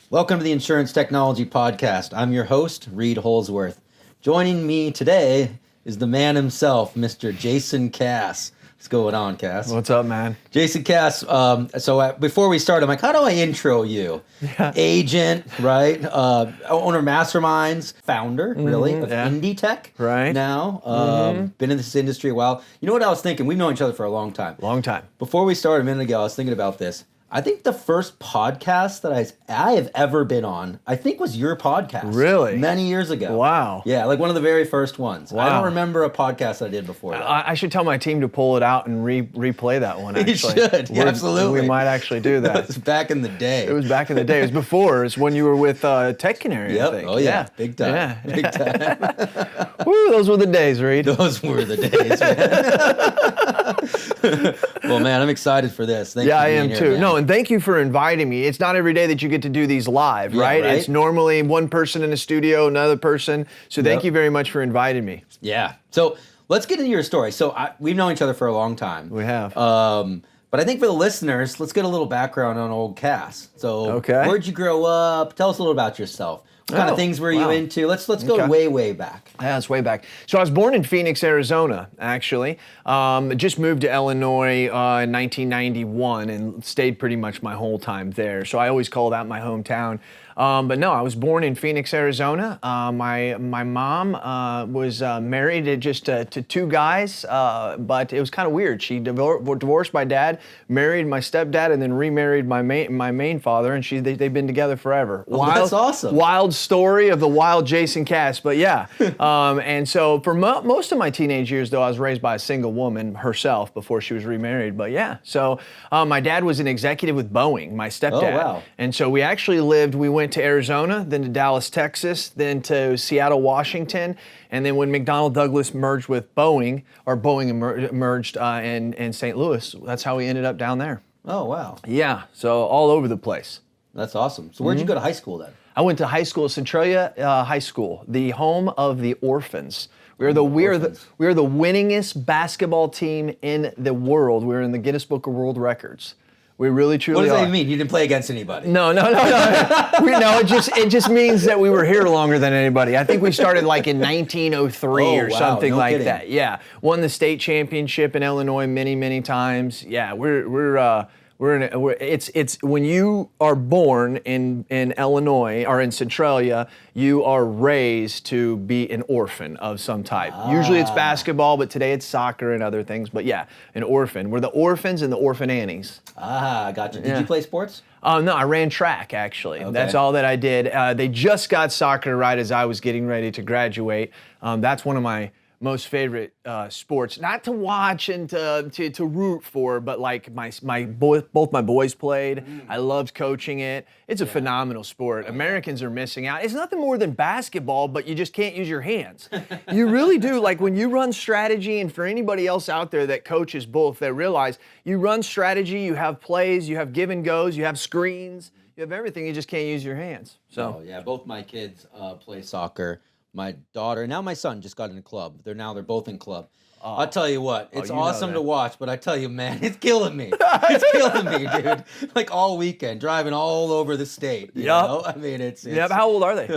Welcome to the Insurance Technology Podcast. I'm your host, Reid Holsworth. Joining me today is the man himself, Mr. Jason Cass. What's going on, Cass? What's up, man? Jason Cass, before we start, I'm like, how do I intro you? Yeah. Agent, right? Owner Masterminds, founder, really, of Indie Tech. Right. Now, been in this industry a while. You know what I was thinking? We've known each other for a long time. Long time. Before we started a minute ago, I was thinking about this. I think the first podcast that I have ever been on, I think was your podcast. Really? Many years ago. Wow. Yeah, like one of the very first ones. Wow. I don't remember a podcast I did before that. I should tell my team to pull it out and replay that one, actually. You should, yeah, absolutely. We might actually do that. It was back in the day. It was back in the day. It was before. It was when you were with Tech Canary, yep. I think. Oh, yeah. Big time. Yeah. Big time. Woo, those were the days, Reid. Those were the days, man. Well, man, I'm excited for this. Thank you for being I am here, too. man. No, and thank you for inviting me. It's not every day that you get to do these live, right? It's normally one person in the studio, another person. So thank you very much for inviting me. Yeah. So let's get into your story. So we've known each other for a long time. We have. But I think for the listeners, let's get a little background on old Cass. So where'd you grow up? Tell us a little about yourself. What kind of things were you into? Let's go way back. Yeah, it's way back. So I was born in Phoenix, Arizona, actually. Just moved to Illinois in 1991 and stayed pretty much my whole time there. So I always call that my hometown. But no, I was born in Phoenix, Arizona. My mom was married to two guys, but it was kind of weird. She divorced my dad, married my stepdad, and then remarried my main father, and they've been together forever. That's awesome. Wild story of the wild Jason Cass, but yeah. And so for most of my teenage years, though, I was raised by a single woman herself before she was remarried. But yeah, so my dad was an executive with Boeing, my stepdad. Oh, wow. And so we went to Arizona, then to Dallas, Texas, then to Seattle, Washington, and then when McDonnell Douglas merged with Boeing, or Boeing merged in St. Louis, that's how we ended up down there. Oh, wow. Yeah, so all over the place. That's awesome. So where'd you go to high school then? I went to high school at Centralia High School, the home of the orphans. We are the winningest basketball team in the world. We're in the Guinness Book of World Records. We really, truly are. What does that mean? You didn't play against anybody? No. It just means that we were here longer than anybody. I think we started like in 1903 or something like that. Yeah, won the state championship in Illinois many times. Yeah, it's when you are born in Illinois or in Centralia, you are raised to be an orphan of some type. Usually it's basketball, but today it's soccer and other things. But yeah, an orphan. We're the orphans and the orphan Annies. Gotcha. Did you play sports? No, I ran track, actually. Okay. That's all that I did. They just got soccer right as I was getting ready to graduate. That's one of my most favorite sports, not to watch and to root for, but like both my boys played. I loved coaching it. It's a phenomenal sport. Americans are missing out. It's nothing more than basketball, but you just can't use your hands. You really do. Like when you run strategy, and for anybody else out there that coaches both, that realize you run strategy, you have plays, you have give and goes, you have screens, you have everything. You just can't use your hands. So yeah, both my kids play soccer. My daughter, and now my son just got in a club. They're both in club. I'll tell you what, it's awesome to watch, but I tell you, man, it's killing me. It's killing me, dude. Like all weekend, driving all over the state. You know? I mean, it's how old are they?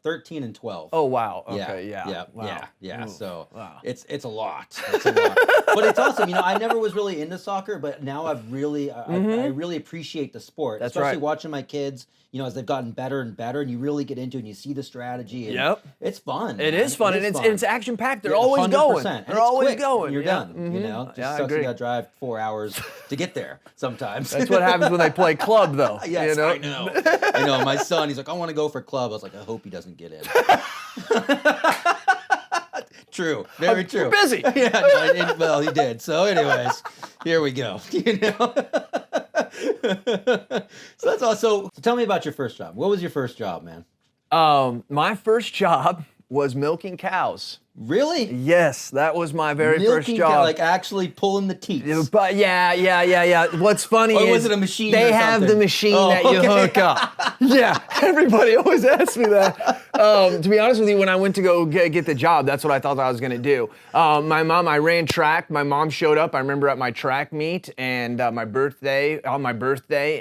13 and 12. Oh, wow. Okay, yeah. Wow. Yeah. So it's a lot. It's a lot. But it's awesome. I never was really into soccer, but now I really appreciate the sport. That's especially right. watching my kids, as they've gotten better and better, and you really get into it and you see the strategy. And it's fun. It is fun, and it's action packed. They're always 100%. going. They're always going. You're done. Just sucks you got to drive 4 hours to get there sometimes. That's what happens when they play club, though. Yes, I know. My son, he's like, I want to go for club. I was like, I hope he doesn't get in. True. Very true. We're busy. Well, he did. So anyways, here we go. So that's all. So tell me about your first job. What was your first job, man? My first job was milking cows. Really? Yes, that was my very first Milking job. like actually pulling the teats. But yeah. What's funny Or is was it a machine they or have something? the machine Oh, that you okay. hook up. Yeah, everybody always asks me that. To be honest with you, when I went to go get the job, that's what I thought I was going to do. My mom, I ran track. My mom showed up, I remember, at my track meet and on my birthday,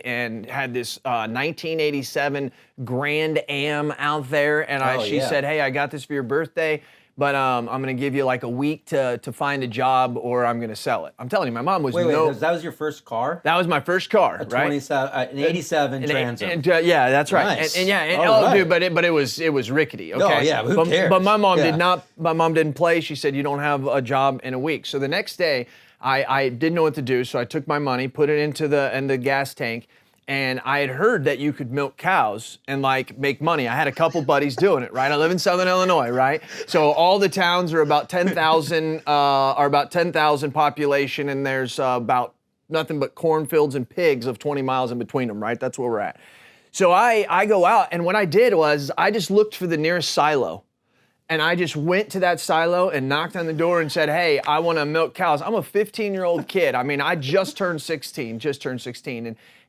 and had this 1987 Grand Am out there. And she said, hey, I got this for your birthday. But I'm going to give you like a week to find a job, or I'm going to sell it. I'm telling you, my mom was Wait, that was your first car? That was my first car, right? An 87 Trans Am. Yeah, that's right. Nice. Dude, but it was rickety. Okay. Oh yeah, who cares? But my mom did not. My mom didn't play. She said, you don't have a job in a week. So the next day, I didn't know what to do. So I took my money, put it into the gas tank. And I had heard that you could milk cows and like make money. I had a couple buddies doing it, right? I live in Southern Illinois, right? So all the towns are about 10,000 population, and there's about nothing but cornfields and pigs of 20 miles in between them, right? That's where we're at. So I go out, and what I did was I just looked for the nearest silo. And I just went to that silo and knocked on the door and said, hey, I want to milk cows. I'm a 15-year-old kid. I mean, I just turned 16.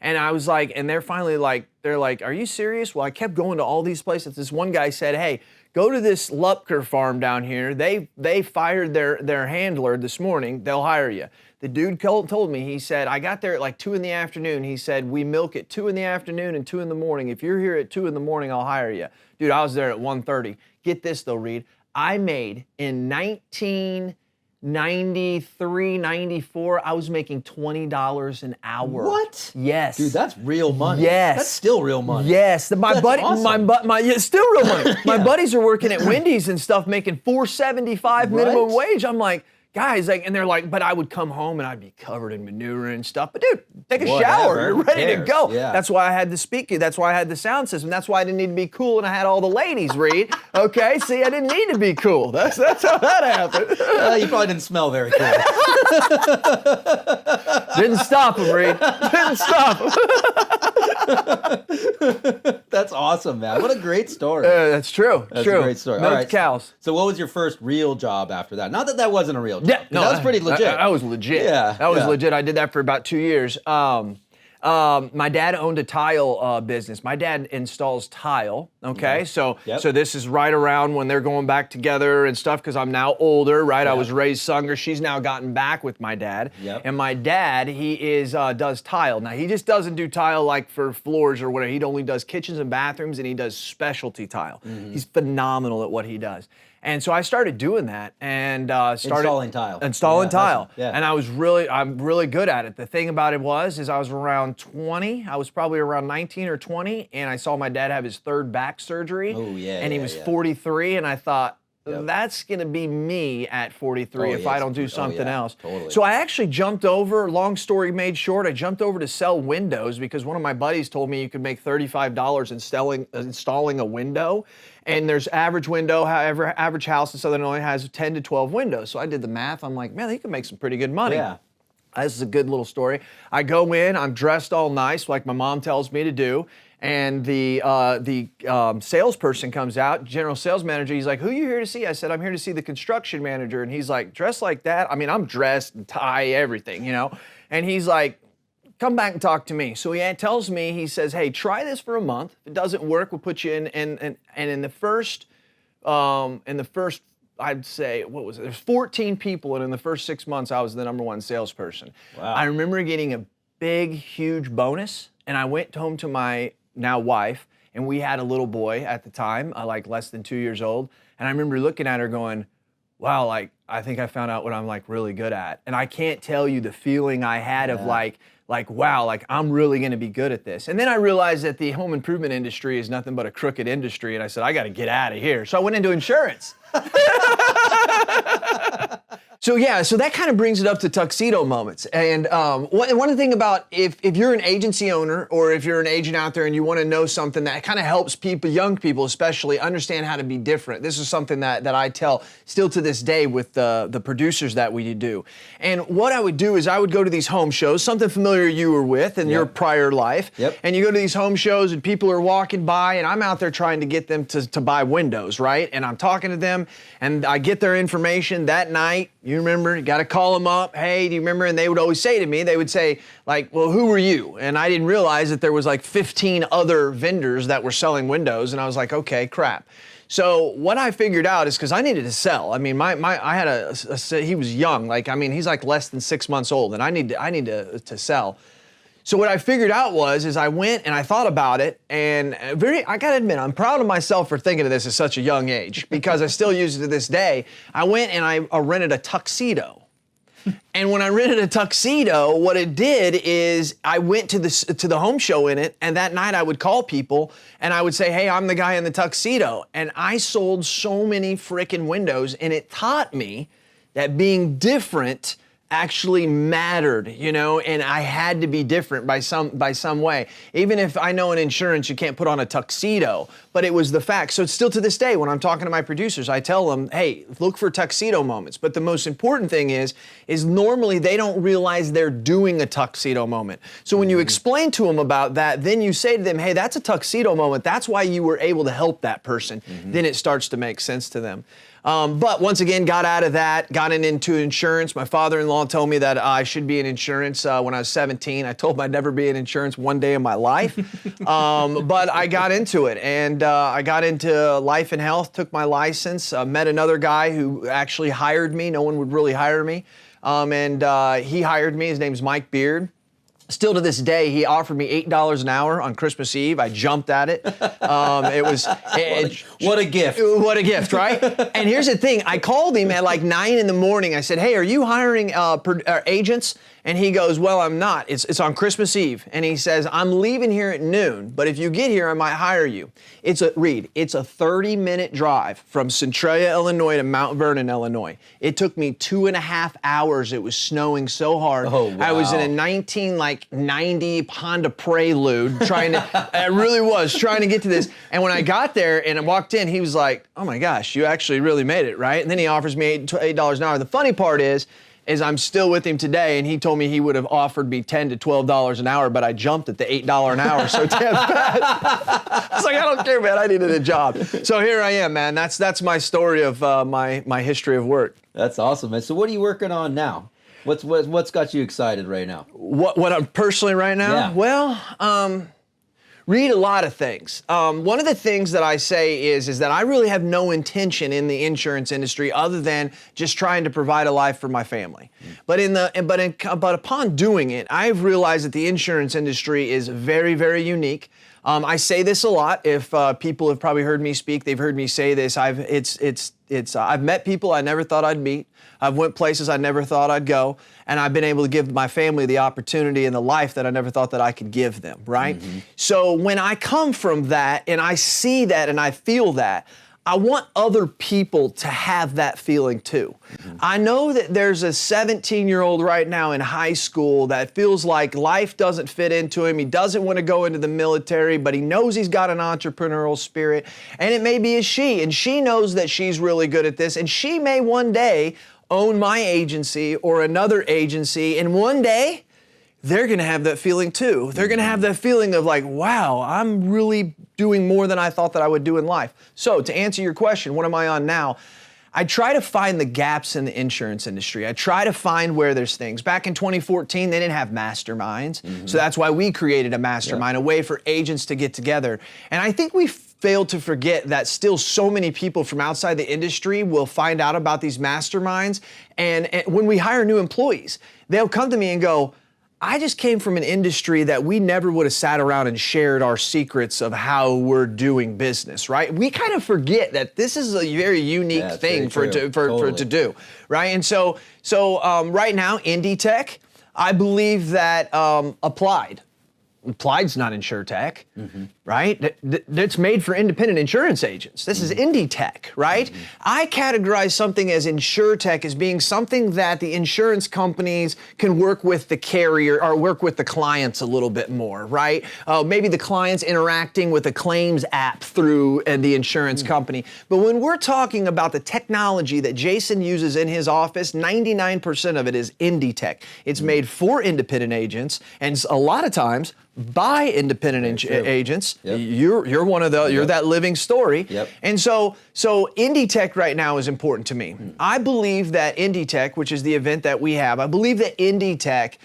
And I was like, and they're finally like, are you serious? Well, I kept going to all these places. This one guy said, hey, go to this Lupker farm down here. They fired their handler this morning. They'll hire you. The dude told me, he said, I got there at like 2 in the afternoon. He said, we milk at 2 in the afternoon and 2 in the morning. If you're here at 2 in the morning, I'll hire you. Dude, I was there at 1:30. Get this though, Reid. I made in 1993, 94, I was making $20 an hour. What? Yes. Dude, that's real money. Yes. That's still real money. Yes. Awesome. It's still real money. My buddies are working at Wendy's and stuff, making $4.75 minimum wage. I'm like, guys, and they're like, but I would come home and I'd be covered in manure and stuff. But dude, take a shower. You're ready to go. Yeah. That's why I had the speaker. That's why I had the sound system. That's why I didn't need to be cool and I had all the ladies, Reid. Okay, see, I didn't need to be cool. That's how that happened. You probably didn't smell very cool. Didn't stop him, Reid. Didn't stop him. That's awesome, man. What a great story. That's true. That's a great story. Milked all right. cows. So what was your first real job after that? Not that that wasn't a real job. Yeah, no, that was pretty legit. That was legit. Yeah, that was legit. I did that for about 2 years. My dad owned a tile business. My dad installs tile. Okay, so this is right around when they're going back together and stuff. Because I'm now older, right? I was raised younger. She's now gotten back with my dad. And my dad, he does tile. Now he just doesn't do tile like for floors or whatever. He only does kitchens and bathrooms, and he does specialty tile. He's phenomenal at what he does. And so I started doing that and started installing tile. Yeah. And I'm really good at it. The thing about it was I was around 20. I was probably around 19 or 20, and I saw my dad have his third back surgery. Oh yeah. And he was 43, and I thought, that's gonna be me at 43 if I don't do something else. Totally. So I actually jumped over, long story made short, I jumped over to sell windows because one of my buddies told me you could make $35 installing a window. And there's average window, however, average house in Southern Illinois has 10 to 12 windows. So I did the math. I'm like, man, you can make some pretty good money. Yeah. This is a good little story. I go in, I'm dressed all nice, like my mom tells me to do. And the salesperson comes out, general sales manager. He's like, who are you here to see? I said, I'm here to see the construction manager. And he's like, dressed like that? I mean, I'm dressed, tie, everything, you know? And he's like, come back and talk to me. So he tells me, he says, hey, try this for a month. If it doesn't work, we'll put you in. And in the first, I'd say, what was it? There's 14 people, and in the first 6 months, I was the #1 salesperson. Wow. I remember getting a big, huge bonus, and I went home to my now wife, and we had a little boy at the time, like less than 2 years old. And I remember looking at her going, wow, like, I think I found out what I'm like really good at. And I can't tell you the feeling I had of like, wow, like I'm really gonna be good at this. And then I realized that the home improvement industry is nothing but a crooked industry. And I said, I gotta get out of here. So I went into insurance. So that kind of brings it up to tuxedo moments. And one thing about if you're an agency owner or if you're an agent out there and you want to know something that kind of helps people, young people especially, understand how to be different. This is something that I tell still to this day with the producers that we do. And what I would do is I would go to these home shows, something familiar you were with in your prior life. Yep. And you go to these home shows and people are walking by and I'm out there trying to get them to buy windows, right? And I'm talking to them and I get their information that night. You remember, you got to call them up. Hey, do you remember? And they would always say to me, they would say like, well, who were you? And I didn't realize that there was like 15 other vendors that were selling windows. And I was like, okay, crap. So what I figured out is because I needed to sell. I mean, I had he was young. Like, I mean, he's like less than 6 months old and I need to sell. So what I figured out is I went and I thought about it and I gotta admit, I'm proud of myself for thinking of this at such a young age because I still use it to this day. I went and I rented a tuxedo. And when I rented a tuxedo, what it did is I went to the home show in it, and that night I would call people and I would say, hey, I'm the guy in the tuxedo. And I sold so many freaking windows, and it taught me that being different actually mattered, and I had to be different by some way. Even if I know in insurance you can't put on a tuxedo, but it was the fact. So it's still to this day when I'm talking to my producers, I tell them, hey, look for tuxedo moments. But the most important thing is normally they don't realize they're doing a tuxedo moment. So when you explain to them about that, then you say to them, hey, that's a tuxedo moment. That's why you were able to help that person. Then it starts to make sense to them. But once again, got out of that, got into insurance. My father-in-law told me that I should be in insurance when I was 17. I told him I'd never be in insurance one day in my life. But I got into it, and I got into life and health, took my license, met another guy who actually hired me. No one would really hire me. And he hired me. His name's Mike Beard. Still to this day, he offered me $8 an hour on Christmas Eve. I jumped at it. It was what a gift. What a gift, right? And here's the thing: I called him at like 9 in the morning. I said, "Hey, are you hiring agents?" And he goes, "Well, I'm not. It's on Christmas Eve." And he says, "I'm leaving here at noon, but if you get here, I might hire you." Reid, it's a 30-minute drive from Centralia, Illinois to Mount Vernon, Illinois. It took me 2.5 hours. It was snowing so hard. Oh, wow. I was in a 1990 Honda Prelude I really was trying to get to this. And when I got there and I walked in, he was like, "Oh my gosh, you actually really made it," right? And then he offers me $8 an hour. The funny part is I'm still with him today, and he told me he would have offered me $10 to $12 an hour, but I jumped at the $8 an hour so damn fast. I was like, I don't care, man. I needed a job. So here I am, man. That's my story of my history of work. That's awesome, man. So what are you working on now? What's got you excited right now? What I'm personally right now? Yeah. Well, read a lot of things. One of the things that I say is that I really have no intention in the insurance industry other than just trying to provide a life for my family. But upon doing it, I've realized that the insurance industry is very, very unique. I say this a lot. If people have probably heard me speak, they've heard me say this. I've met people I never thought I'd meet. I've went places I never thought I'd go, and I've been able to give my family the opportunity and the life that I never thought that I could give them, right? So when I come from that and I see that and I feel that, I want other people to have that feeling too. I know that there's a 17-year-old right now in high school that feels like life doesn't fit into him. He doesn't want to go into the military, but he knows he's got an entrepreneurial spirit. And it may be a she, and she knows that she's really good at this, and she may one day own my agency or another agency, and one day they're gonna have that feeling too. They're gonna have that feeling of like, wow, I'm really doing more than I thought that I would do in life. So to answer your question, what am I on now? I try to find the gaps in the insurance industry. I try to find where there's things. Back in 2014, they didn't have masterminds. So that's why we created a mastermind, a way for agents to get together. And I think we failed to forget that still so many people from outside the industry will find out about these masterminds. And when we hire new employees, they'll come to me and go, I just came from an industry that we never would have sat around and shared our secrets of how we're doing business, right? We kind of forget that this is a very unique thing for to do, right? And so right now, Indie Tech, I believe that Applied's not InsurTech. right? That's made for independent insurance agents. This is indie tech, right? I categorize something as Insurtech as being something that the insurance companies can work with the carrier or work with the clients a little bit more, right? Maybe the client's interacting with a claims app through the insurance company. But when we're talking about the technology that Jason uses in his office, 99% of it is indie tech. It's made for independent agents, and a lot of times by independent agents. Yep. You're one of the, you're that living story. Yep. And so indie tech right now is important to me. I believe that indie tech, which is the event that we have, I believe that indie tech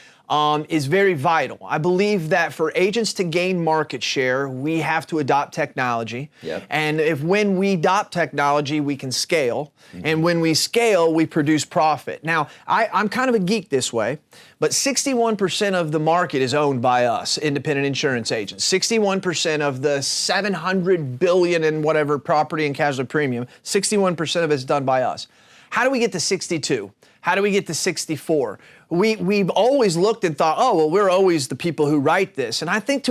is very vital. I believe that for agents to gain market share, we have to adopt technology. Yep. And when we adopt technology, we can scale. And when we scale, we produce profit. Now, I'm kind of a geek this way, but 61% of the market is owned by us, independent insurance agents. 61% of the $700 billion in whatever property and casualty premium, 61% of it is done by us. How do we get to 62? How do we get to 64? We've always looked and thought, oh, well, we're always the people who write this. And I think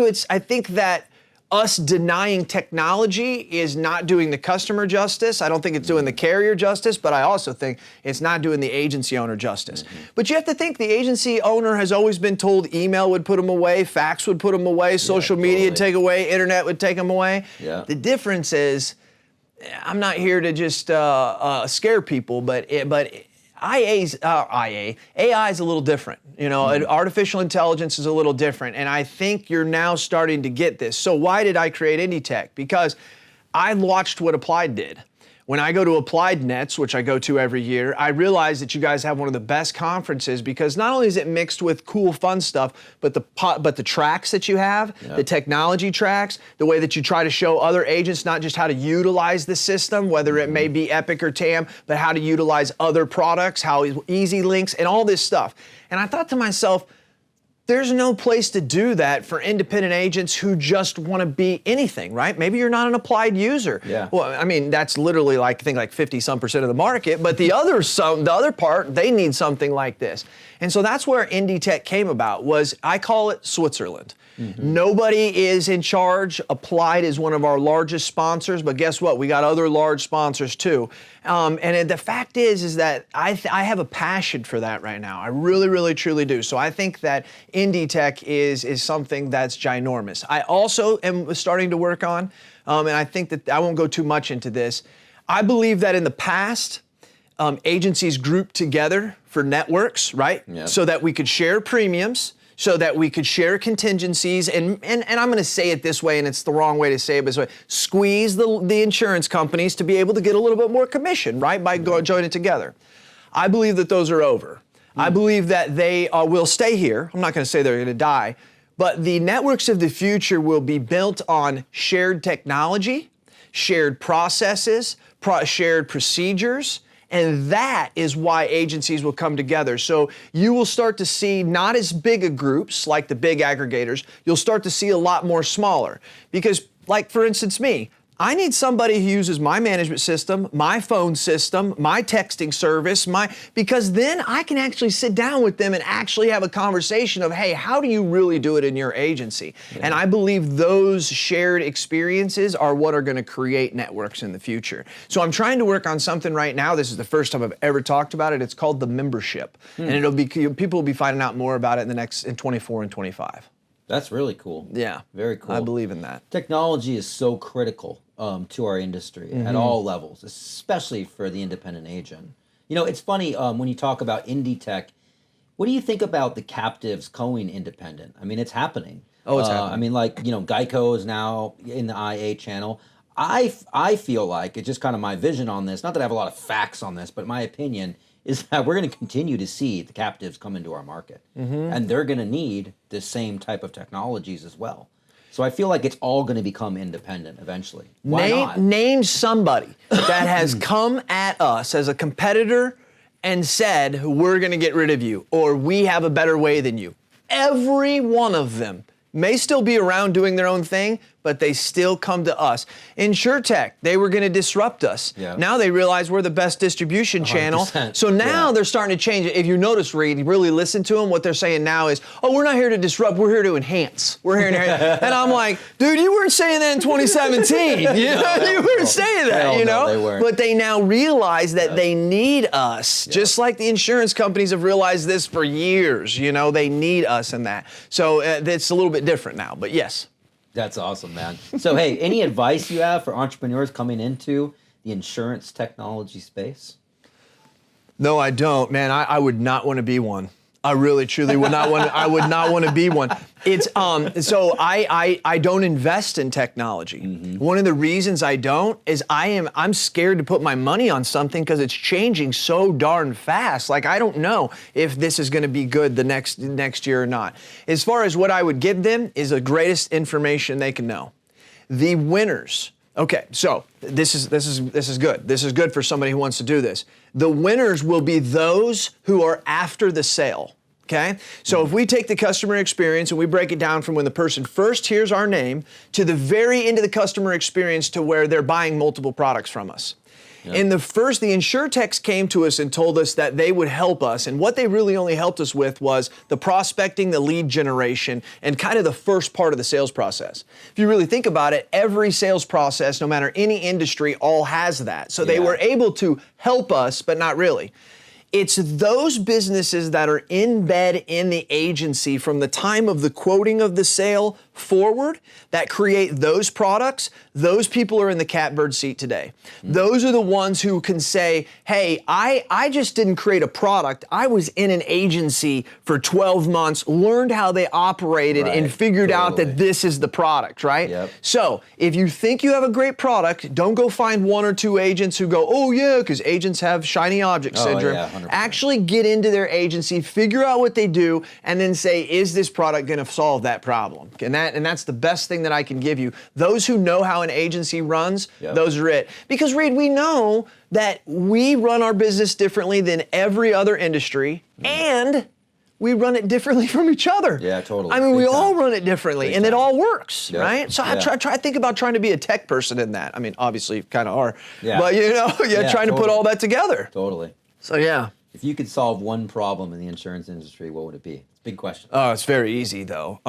that us denying technology is not doing the customer justice. I don't think it's doing the carrier justice, but I also think it's not doing the agency owner justice. But you have to think the agency owner has always been told email would put them away, fax would put them away, social media would take away, internet would take them away. Yeah. The difference is, I'm not here to just scare people, but AI is a little different. You know, artificial intelligence is a little different. And I think you're now starting to get this. So why did I create Indie Tech? Because I watched what Applied did. When I go to Applied Nets, which I go to every year, I realize that you guys have one of the best conferences because not only is it mixed with cool, fun stuff, but the tracks that you have, the technology tracks, the way that you try to show other agents not just how to utilize the system, whether it may be Epic or TAM, but how to utilize other products, how easy links, and all this stuff. And I thought to myself, there's no place to do that for independent agents who just want to be anything, right? Maybe you're not an Applied user. Yeah. Well, I mean, that's literally like 50-some% of the market, but the other part, they need something like this. And so that's where Indie Tech came about, was I call it Switzerland. Nobody is in charge. Applied is one of our largest sponsors, but guess what? We got other large sponsors too. And the fact is that I have a passion for that right now. I really, really, truly do. So I think that Indie Tech is something that's ginormous. I also am starting to work on, and I think that I won't go too much into this. I believe that in the past, agencies grouped together for networks, right? Yep. So that we could share premiums, so that we could share contingencies, and I'm going to say it this way, and it's the wrong way to say it, but this way, squeeze the insurance companies to be able to get a little bit more commission, right, by joining together. I believe that those are over. I believe that they will stay here. I'm not going to say they're going to die, but the networks of the future will be built on shared technology, shared processes, shared procedures, and that is why agencies will come together. So you will start to see not as big a groups like the big aggregators. You'll start to see a lot more smaller. Because, like, for instance, me, I need somebody who uses my management system, my phone system, my texting service, because then I can actually sit down with them and actually have a conversation of, hey, how do you really do it in your agency? Yeah. And I believe those shared experiences are what are going to create networks in the future. So I'm trying to work on something right now. This is the first time I've ever talked about it. It's called the membership. And people will be finding out more about it in 24 and 25. That's really cool. Yeah. Very cool. I believe in that. Technology is so critical to our industry at all levels, especially for the independent agent. You know, it's funny when you talk about indie tech, what do you think about the captives going independent? I mean, it's happening. Oh, it's happening. I mean, like, you know, Geico is now in the IA channel. I feel like, it's just kind of my vision on this, not that I have a lot of facts on this, but my opinion is that we're going to continue to see the captives come into our market. And they're going to need the same type of technologies as well. So I feel like it's all going to become independent eventually. Why not? Name somebody that has come at us as a competitor and said, we're going to get rid of you, or we have a better way than you. Every one of them may still be around doing their own thing, but they still come to us. Insurtech, they were going to disrupt us. Yeah. Now they realize we're the best distribution channel. So now they're starting to change it. If you notice, Reid, you really listen to them, what they're saying now is, oh, we're not here to disrupt, we're here to enhance. We're here to enhance. And I'm like, dude, you weren't saying that in 2017. You weren't saying that, No, they weren't. But they now realize that they need us, just like the insurance companies have realized this for years. They need us in that. So it's a little bit different now, but yes. That's awesome, man. So, hey, any advice you have for entrepreneurs coming into the insurance technology space? No, I don't, man. I would not want to be one. I really, truly would not want. I would not want to be one. It's so I don't invest in technology. Mm-hmm. One of the reasons I don't is I'm scared to put my money on something because it's changing so darn fast. Like I don't know if this is going to be good the next year or not. As far as what I would give them is the greatest information they can know. The winners. Okay, so this is good. This is good for somebody who wants to do this. The winners will be those who are after the sale. Okay? So if we take the customer experience and we break it down from when the person first hears our name to the very end of the customer experience to where they're buying multiple products from us. Yep. In the Insurtechs came to us and told us that they would help us, and what they really only helped us with was the prospecting, the lead generation, and kind of the first part of the sales process. If you really think about it, every sales process, no matter any industry, all has that. So they were able to help us, but not really. It's those businesses that are in bed in the agency from the time of the quoting of the sale forward that create those products. Those people are in the catbird seat today. Mm-hmm. Those are the ones who can say, hey, I just didn't create a product. I was in an agency for 12 months, learned how they operated, and figured out that this is the product, right? Yep. So if you think you have a great product, don't go find one or two agents who go, oh yeah, because agents have shiny object syndrome. Yeah, 100%. Actually get into their agency, figure out what they do, and then say, is this product going to solve that problem? And that's the best thing that I can give you. Those who know how an agency runs, those are it. Because Reid, we know that we run our business differently than every other industry, and we run it differently from each other. Yeah, totally. I mean, we all run it differently, and it all works, right? So I try to think about trying to be a tech person in that. I mean, obviously, you kind of are. Yeah. But, trying to put all that together. Totally. So, yeah. If you could solve one problem in the insurance industry, what would it be? It's a big question. Oh, it's very easy, though.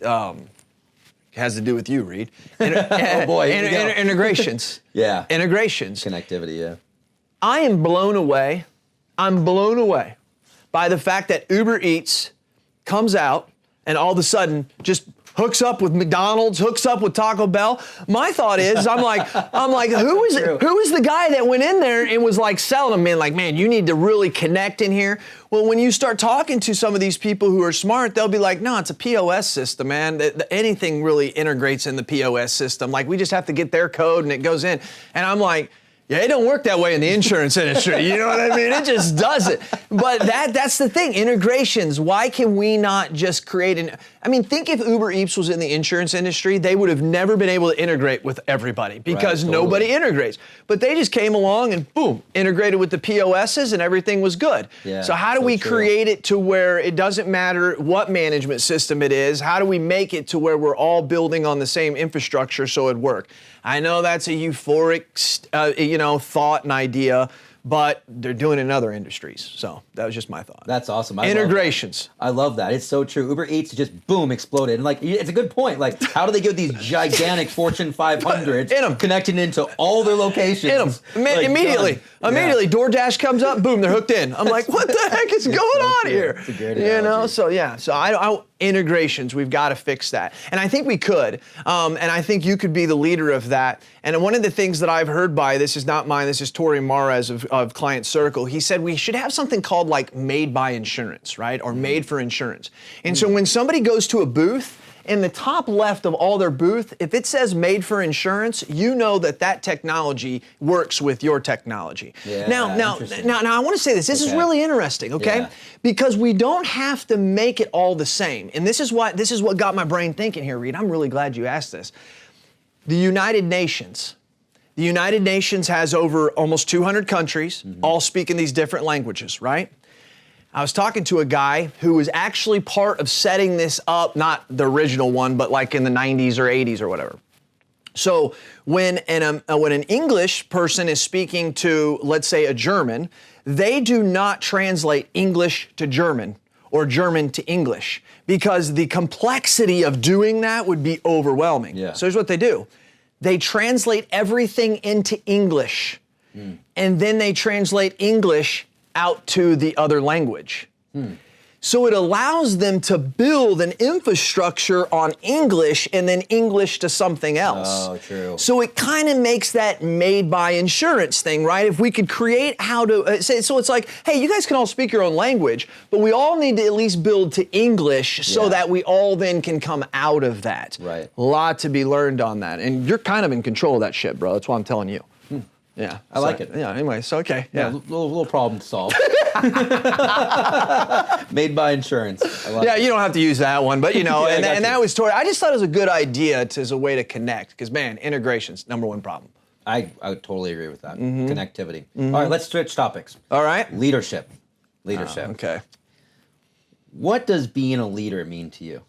It has to do with you, Reid. Oh, boy. Integrations. Yeah. Integrations. Connectivity, yeah. I am blown away. I'm blown away by the fact that Uber Eats comes out and all of a sudden just hooks up with McDonald's, hooks up with Taco Bell. My thought is, I'm like, who is the guy that went in there and was like selling them, man, like, man, you need to really connect in here. Well, when you start talking to some of these people who are smart, they'll be like, no, it's a POS system, man. Anything really integrates in the POS system. Like, we just have to get their code and it goes in. And I'm like, yeah, it don't work that way in the insurance industry. You know what I mean? It just doesn't. But that's the thing. Integrations. Why can we not just create think if Uber Eats was in the insurance industry, they would have never been able to integrate with everybody because nobody integrates. But they just came along and boom, integrated with the POSs and everything was good. Yeah, so how do we create it to where it doesn't matter what management system it is? How do we make it to where we're all building on the same infrastructure so it'd work? I know that's a euphoric, thought and idea, but they're doing it in other industries. So that was just my thought. That's awesome. Integrations. I love that. It's so true. Uber Eats just boom exploded, and like it's a good point. Like, how do they get these gigantic Fortune 500s connecting into all their locations? In them immediately. Immediately, DoorDash comes up, boom, they're hooked in. I'm like, what the heck is going on here? It's a great analogy. So I integrations, we've got to fix that. And I think we could. And I think you could be the leader of that. And one of the things that I've heard this is not mine, this is Tori Mares of Client Circle. He said we should have something called like made by insurance, right? Or made for insurance. And so when somebody goes to a booth, in the top left of all their booth, if it says made for insurance, you know that technology works with your technology. Yeah, now, I want to say this. This is really interesting, okay? Yeah. Because we don't have to make it all the same. And this is what got my brain thinking here, Reid. I'm really glad you asked this. The United Nations. The United Nations has over almost 200 countries, all speaking these different languages, right? I was talking to a guy who was actually part of setting this up, not the original one, but like in the 90s or 80s or whatever. So when an English person is speaking to, let's say, a German, they do not translate English to German or German to English because the complexity of doing that would be overwhelming. Yeah. So here's what they do. They translate everything into English, and then they translate English out to the other language. So it allows them to build an infrastructure on English and then English to something else. Oh, true. So it kind of makes that made by insurance thing, right? If we could create how to say, so it's like, hey, you guys can all speak your own language, but we all need to at least build to English so that we all then can come out of that. Right. A lot to be learned on that. And you're kind of in control of that shit, bro. That's why I'm telling you. Yeah. I like it. Yeah, anyway, so okay. Yeah. Little problem to solve. Made by insurance. I like it. You don't have to use that one, but you know, Yeah, and that was toward, I just thought it was a good idea as a way to connect, because man, integration's number one problem. I would totally agree with that. Connectivity. All right, let's switch topics. All right. Leadership. Okay. What does being a leader mean to you?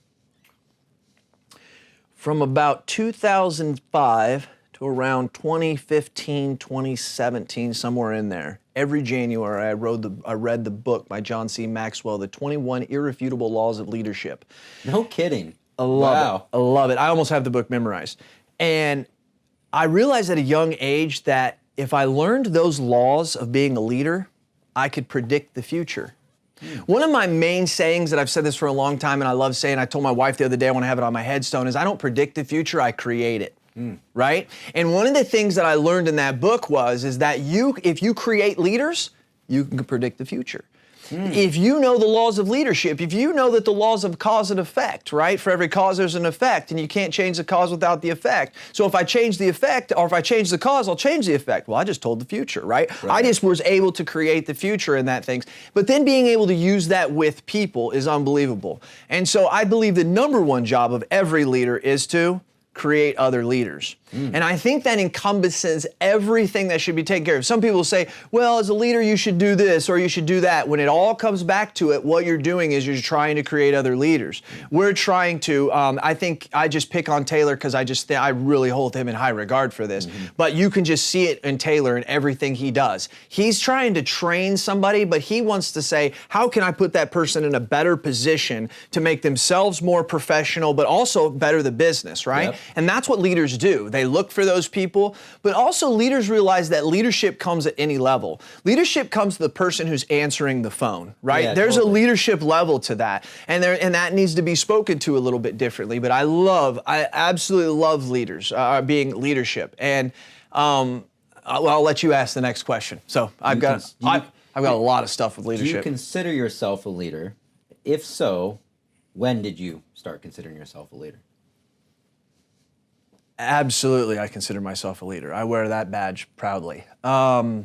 From about 2005 to around 2015, 2017, somewhere in there, every January I read the book by John C. Maxwell, The 21 Irrefutable Laws of Leadership. No kidding. I love it. I love it. I almost have the book memorized. And I realized at a young age that if I learned those laws of being a leader, I could predict the future. One of my main sayings that I've said this for a long time and I love saying, I told my wife the other day I want to have it on my headstone, is I don't predict the future, I create it. Right? And one of the things that I learned in that book is that if you create leaders, you can predict the future. If you know the laws of leadership, if you know that the laws of cause and effect, right? For every cause, there's an effect, and you can't change the cause without the effect. So if I change the effect, or if I change the cause, I'll change the effect. Well, I just told the future, right? I just was able to create the future in that things. But then being able to use that with people is unbelievable. And so I believe the number one job of every leader is to create other leaders. And I think that encompasses everything that should be taken care of. Some people say, well, as a leader, you should do this or you should do that. When it all comes back to it, what you're doing is you're trying to create other leaders. We're trying to, I think I just pick on Taylor because I really hold him in high regard for this, but you can just see it in Taylor and everything he does. He's trying to train somebody, but he wants to say, how can I put that person in a better position to make themselves more professional, but also better the business, right? Yep. And that's what leaders do. They look for those people, but also leaders realize that leadership comes at any level. Leadership comes to the person who's answering the phone, right? Yeah, There's totally. a leadership level to that, and that needs to be spoken to a little bit differently. But I absolutely love leaders, being leadership. And I'll let you ask the next question. So I've got a lot of stuff with Do you leadership. consider yourself a leader? If so, when did you start considering yourself a leader? Absolutely, I consider myself a leader. I wear that badge proudly. I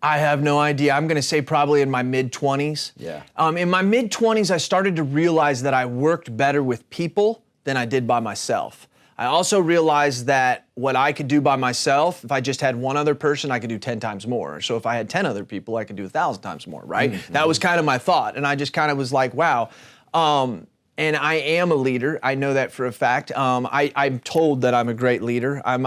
have no idea. I'm going to say probably in my mid-20s. Yeah. In my mid-20s, I started to realize that I worked better with people than I did by myself. I also realized that what I could do by myself, if I just had one other person, I could do 10 times more. So if I had 10 other people, I could do 1,000 times more, right? That was kind of my thought. And I just kind of was like, wow. And I am a leader. I know that for a fact. I'm told that I'm a great leader. I'm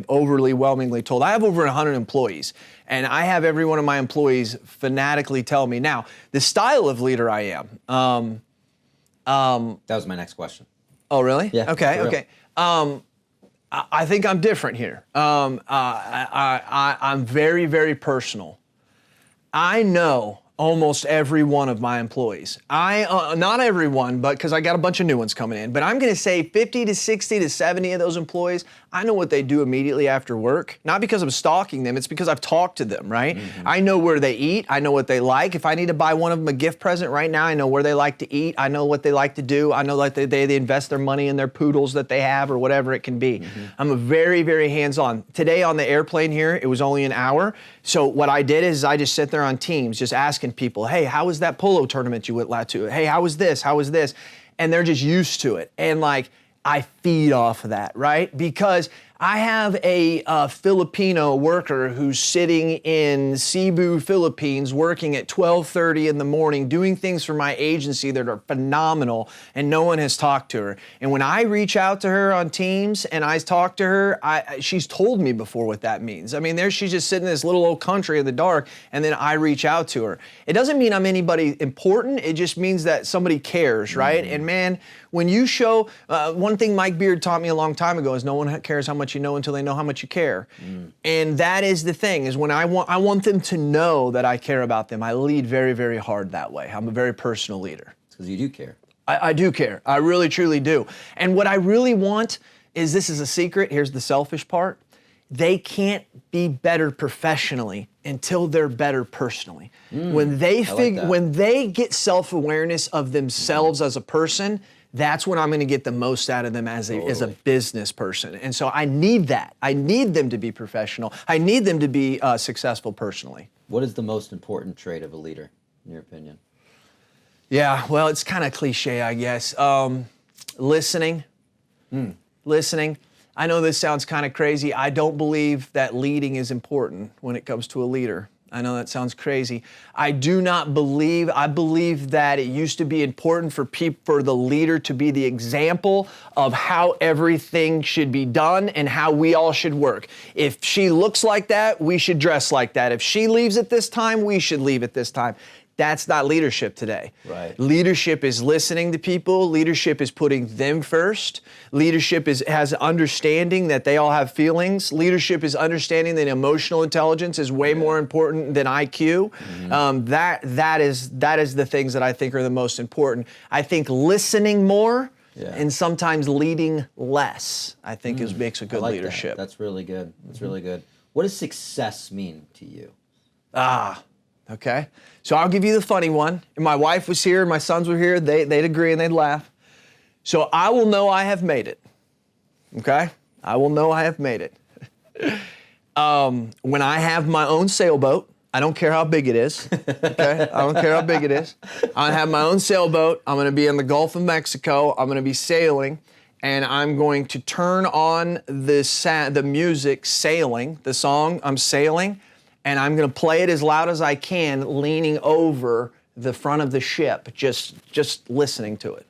overwhelmingly told. I have over 100 employees, and I have every one of my employees fanatically tell me. Now, the style of leader I am. That was my next question. Oh, really? Yeah. Okay. I think I'm different here. I'm very, very personal. I know almost every one of my employees. Not everyone, but because I got a bunch of new ones coming in, but I'm gonna say 50 to 60 to 70 of those employees, I know what they do immediately after work. Not because I'm stalking them, it's because I've talked to them, right? I know where they eat, I know what they like. If I need to buy one of them a gift present right now, I know where they like to eat, I know what they like to do, I know like they invest their money in their poodles that they have or whatever it can be. I'm a very, very hands-on. Today on the airplane here, it was only an hour. So what I did is I just sit there on Teams just asking people, hey, how was that polo tournament you went to? Hey, how was this? How was this? And they're just used to it. And like, I feed off of that, right? Because I have a Filipino worker who's sitting in Cebu, Philippines, working at 12:30 in the morning, doing things for my agency that are phenomenal, and no one has talked to her. And when I reach out to her on Teams and I talk to her, she's told me before what that means. I mean, she's just sitting in this little old country in the dark, and then I reach out to her. It doesn't mean I'm anybody important. It just means that somebody cares, right? And man, when you show, one thing Mike Beard taught me a long time ago is no one cares how much you know until they know how much you care. And that is the thing, is when I want them to know that I care about them. I lead very, very hard that way. I'm a very personal leader. It's because you do care. I do care. I really, truly do. And what I really want is, this is a secret, here's the selfish part, they can't be better professionally until they're better personally. When they get self-awareness of themselves as a person, that's when I'm going to get the most out of them as a business person. And so I need that. I need them to be professional. I need them to be successful personally. What is the most important trait of a leader, in your opinion? Yeah, well, it's kind of cliche, I guess. Listening. Listening. I know this sounds kind of crazy. I don't believe that leading is important when it comes to a leader. I know that sounds crazy. I believe that it used to be important for the leader to be the example of how everything should be done and how we all should work. If she looks like that, we should dress like that. If she leaves at this time, we should leave at this time. That's not leadership today. Right. Leadership is listening to people. Leadership is putting them first. Leadership has understanding that they all have feelings. Leadership is understanding that emotional intelligence is way more important than IQ. That is the things that I think are the most important. I think listening more and sometimes leading less, I think makes a good leadership. That's really good. That's really good. What does success mean to you? Okay, so I'll give you the funny one. And my wife was here, my sons were here, they'd agree and they'd laugh. So I will know I have made it, okay? I will know I have made it. When I have my own sailboat, I don't care how big it is, okay? I don't care how big it is. I have my own sailboat, I'm gonna be in the Gulf of Mexico, I'm gonna be sailing, and I'm going to turn on the music, Sailing, the song, I'm sailing, and I'm going to play it as loud as I can, leaning over the front of the ship, just listening to it.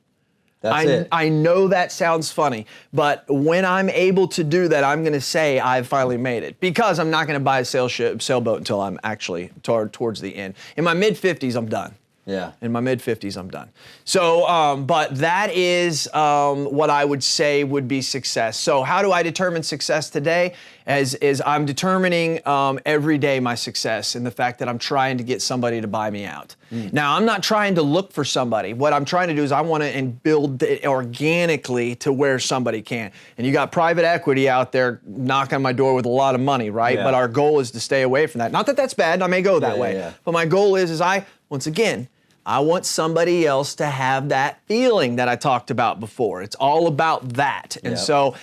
That's it. I know that sounds funny, but when I'm able to do that, I'm going to say I've finally made it, because I'm not going to buy a sailboat until I'm actually towards the end. In my mid-50s, I'm done. Yeah. In my mid-50s, I'm done. So, but that is what I would say would be success. So how do I determine success today? Is I'm determining every day my success in the fact that I'm trying to get somebody to buy me out. Now, I'm not trying to look for somebody. What I'm trying to do is I want to build it organically to where somebody can. And you got private equity out there knocking on my door with a lot of money, right? Yeah. But our goal is to stay away from that. Not that that's bad. I may go that way. Yeah. But my goal is once again, I want somebody else to have that feeling that I talked about before. It's all about that. And so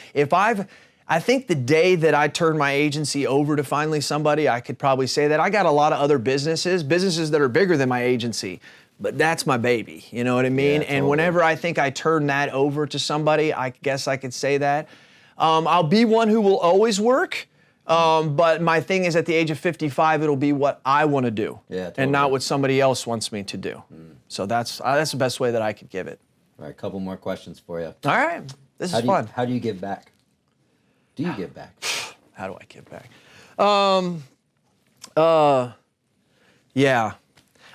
I think the day that I turn my agency over to finally somebody, I could probably say that I got a lot of other businesses that are bigger than my agency, but that's my baby. You know what I mean? Yeah, and whenever I think I turn that over to somebody, I guess I could say that. I'll be one who will always work. But my thing is, at the age of 55, it'll be what I want to do, and not what somebody else wants me to do. So that's the best way that I could give it. All right, a couple more questions for you. All right, this is fun. How do you give back? Do you give back? How do I give back? Yeah.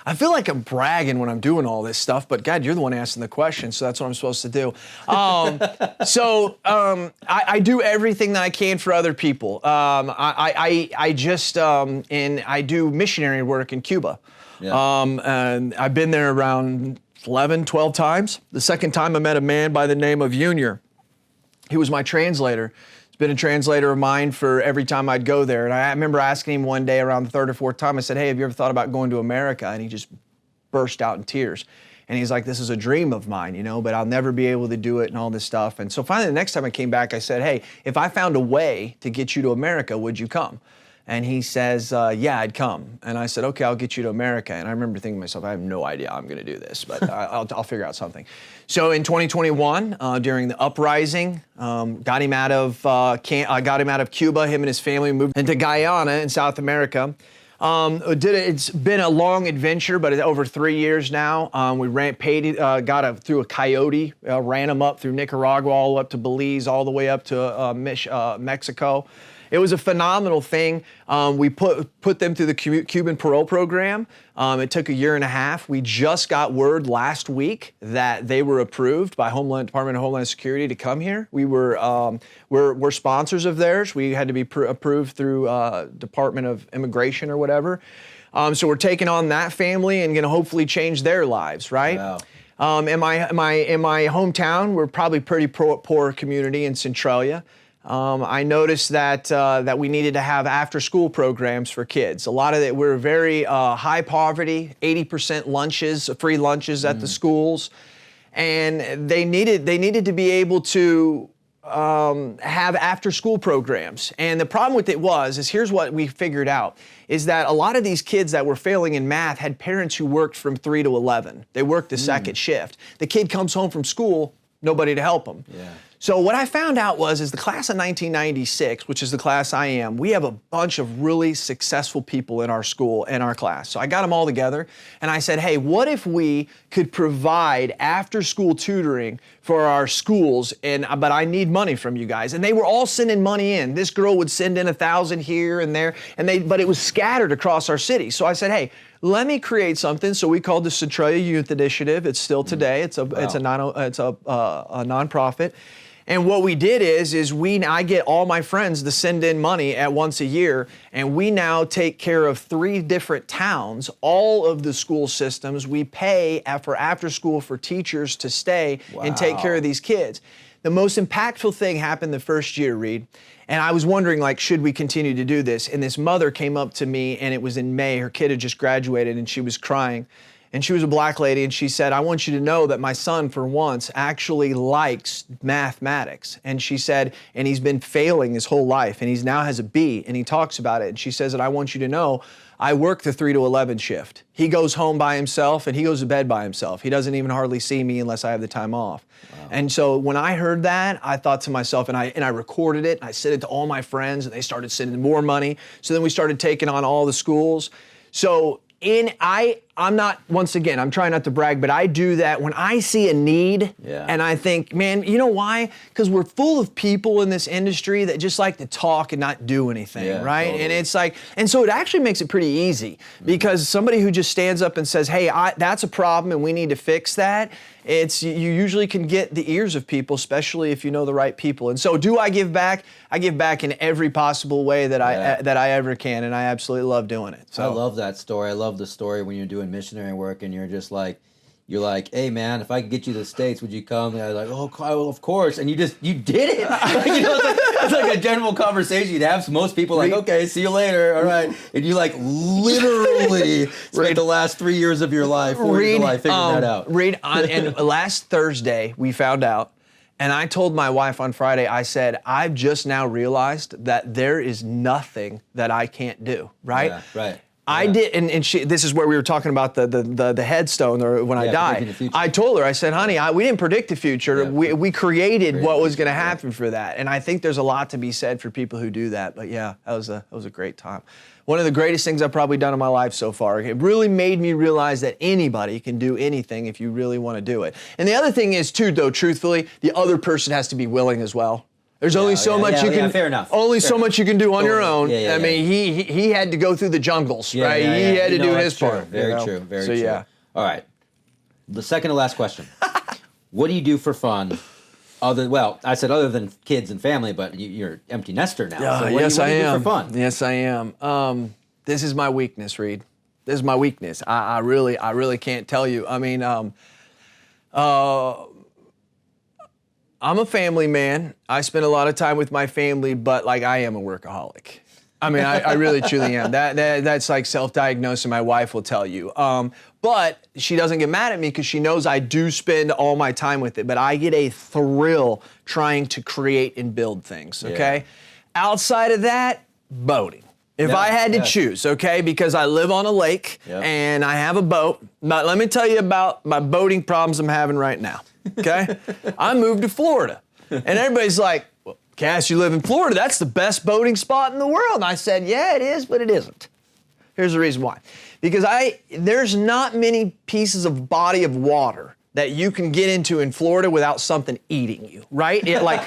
I feel like I'm bragging when I'm doing all this stuff, but God, you're the one asking the question, so that's what I'm supposed to do. I do everything that I can for other people. I do missionary work in Cuba. And I've been there around 11, 12 times. The second time I met a man by the name of Junior. He was my translator. He's been a translator of mine for every time I'd go there. And I remember asking him one day around the third or fourth time, I said, hey, have you ever thought about going to America? And he just burst out in tears. And he's like, this is a dream of mine, but I'll never be able to do it and all this stuff. And so finally, the next time I came back, I said, hey, if I found a way to get you to America, would you come? And he says, yeah, I'd come. And I said, okay, I'll get you to America. And I remember thinking to myself, I have no idea how I'm going to do this, but I'll figure out something. So in 2021, during the uprising, got him out of Cuba. Him and his family moved into Guyana in South America. It's been a long adventure, but it's over 3 years now. We through a coyote, ran him up through Nicaragua, all up to Belize, all the way up to Mexico. It was a phenomenal thing. We put them through the Cuban parole program. It took 1.5 years. We just got word last week that they were approved by Department of Homeland Security to come here. We're sponsors of theirs. We had to be approved through Department of Immigration or whatever. So we're taking on that family and going to hopefully change their lives, right? Wow. In my hometown, we're probably pretty poor community in Centralia. I noticed that we needed to have after-school programs for kids. A lot of it, we're very high poverty, 80% lunches, free lunches at the schools, and they needed to be able to have after-school programs. And the problem with it is here's what we figured out, is that a lot of these kids that were failing in math had parents who worked from 3 to 11. They worked the second shift. The kid comes home from school, nobody to help him. Yeah. So what I found out is the class of 1996, which is the class I am, we have a bunch of really successful people in our school, in our class. So I got them all together and I said, hey, what if we could provide after-school tutoring for our schools, but I need money from you guys. And they were all sending money in. This girl would send in 1,000 here and there, but it was scattered across our city. So I said, hey, let me create something. So we called the Centralia Youth Initiative. It's still today. It's a nonprofit. And what we did is I get all my friends to send in money at once a year, and we now take care of 3 different towns, all of the school systems. We pay for after school for teachers to stay and take care of these kids. The most impactful thing happened the first year, Reid, and I was wondering, should we continue to do this? And this mother came up to me, and it was in May. Her kid had just graduated, and she was crying. And she was a black lady, and she said, I want you to know that my son, for once, actually likes mathematics. And she said, and he's been failing his whole life, and he now has a B, and he talks about it. And she says that I want you to know, I work the 3 to 11 shift. He goes home by himself, and he goes to bed by himself. He doesn't even hardly see me unless I have the time off. Wow. And so when I heard that, I thought to myself, and I recorded it, and I sent it to all my friends, and they started sending more money. So then we started taking on all the schools. So I'm not, once again, I'm trying not to brag, but I do that when I see a need and I think, man, you know why? Because we're full of people in this industry that just like to talk and not do anything, right? Totally. And it's and so it actually makes it pretty easy because somebody who just stands up and says, hey, that's a problem and we need to fix that, you usually can get the ears of people, especially if you know the right people. And so do I give back? I give back in every possible way that I ever can, and I absolutely love doing it. So I love that story. I love the story when you're doing missionary work and you're just like, hey man, if I could get you to the States, would you come? And I was like, oh, well, of course. And you did it. It's like a general conversation you'd have. So most people are like, okay, see you later. All right. And you literally spent the last 3 years of your life, 4 years of your life figuring that out. Reid, and last Thursday we found out, and I told my wife on Friday, I said, I've just now realized that there is nothing that I can't do, right? Yeah, right. I did, and she. This is where we were talking about the headstone, or when I die. I told her, I said, honey, we didn't predict the future. Yeah, we created what was going to happen for that, and I think there's a lot to be said for people who do that. But yeah, that was a great time. One of the greatest things I've probably done in my life so far. It really made me realize that anybody can do anything if you really want to do it. And the other thing is too, though, truthfully, the other person has to be willing as well. There's only so much you can. Fair enough. Only so much you can do on your own. I mean, he had to go through the jungles, right? He had to do his part. Very true. Very true. Yeah. All right. The second to last question. What do you do for fun? I said other than kids and family, but you're empty nester now. So what do you do for fun? Yes, I am. This is my weakness, Reid. This is my weakness. I really can't tell you. I mean, I'm a family man. I spend a lot of time with my family, but I am a workaholic. I mean, I really truly am. That's self-diagnosed, and my wife will tell you. But she doesn't get mad at me because she knows I do spend all my time with it. But I get a thrill trying to create and build things, okay? Yeah. Outside of that, boating. If Yeah, I had to yeah. choose, okay, because I live on a lake Yep. and I have a boat, but let me tell you about my boating problems I'm having right now, okay? I moved to Florida, and everybody's like, well, Cass, you live in Florida. That's the best boating spot in the world. And I said, yeah, it is, but it isn't. Here's the reason why. Because there's not many pieces of body of water that you can get into in Florida without something eating you, right? I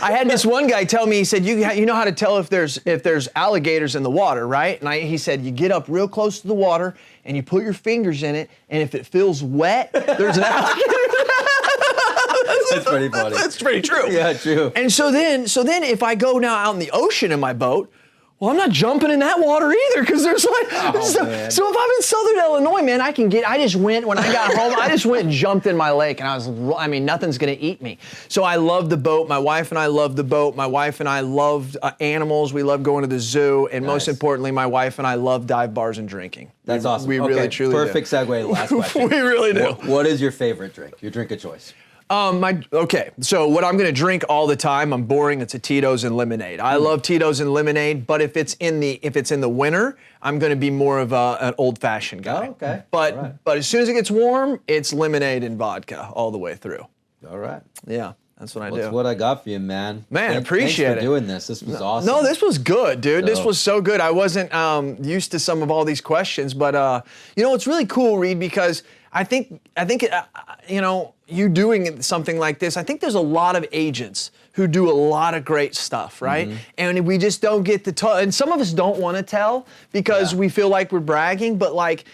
had this one guy tell me, he said, you know how to tell if there's alligators in the water, right? And he said, you get up real close to the water and you put your fingers in it, and if it feels wet, there's an alligator. That's pretty funny. That's pretty true. Yeah, true. And so then if I go now out in the ocean in my boat, well, I'm not jumping in that water either, because there's like, man. so if I'm in Southern Illinois, man, I just went, when I got home, I just went and jumped in my lake, and nothing's gonna eat me. So I love the boat. My wife and I love the boat. My wife and I loved animals. We love going to the zoo. And most importantly, my wife and I love dive bars and drinking. That's awesome. We really, truly Perfect segue to the last question. We really do. What is your favorite drink? Your drink of choice? So what I'm gonna drink all the time, I'm boring, it's a Tito's and lemonade. I love Tito's and lemonade, but if it's in the winter, I'm gonna be more of an old-fashioned guy. Oh, okay. But All right. but as soon as it gets warm, it's lemonade and vodka all the way through. All right. Yeah, that's what I That's do. what I got for you, man. Man, appreciate Thanks for it. doing this. This was awesome. No, this was good, dude. This So- was so good. I wasn't used to some of all these questions, but it's really cool, Reid, because I think you doing something like this, I think there's a lot of agents who do a lot of great stuff, right? Mm-hmm. And we just don't get to tell, and some of us don't want to tell because we feel like we're bragging, but like,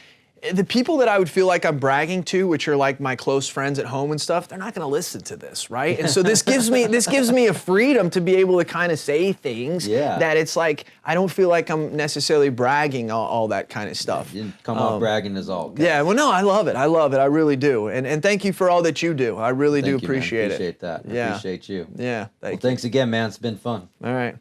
the people that I would feel like I'm bragging to, which are like my close friends at home and stuff, they're not going to listen to this, right? And so this gives me a freedom to be able to kind of say things that it's like I don't feel like I'm necessarily bragging all that kind of stuff. You didn't come off bragging is all. Guys. Yeah, well, no, I love it. I really do. And thank you for all that you do. I really do Thank you, man. appreciate it. Appreciate that. Yeah. Appreciate you. Yeah, Well, thanks again, man. It's been fun. All right.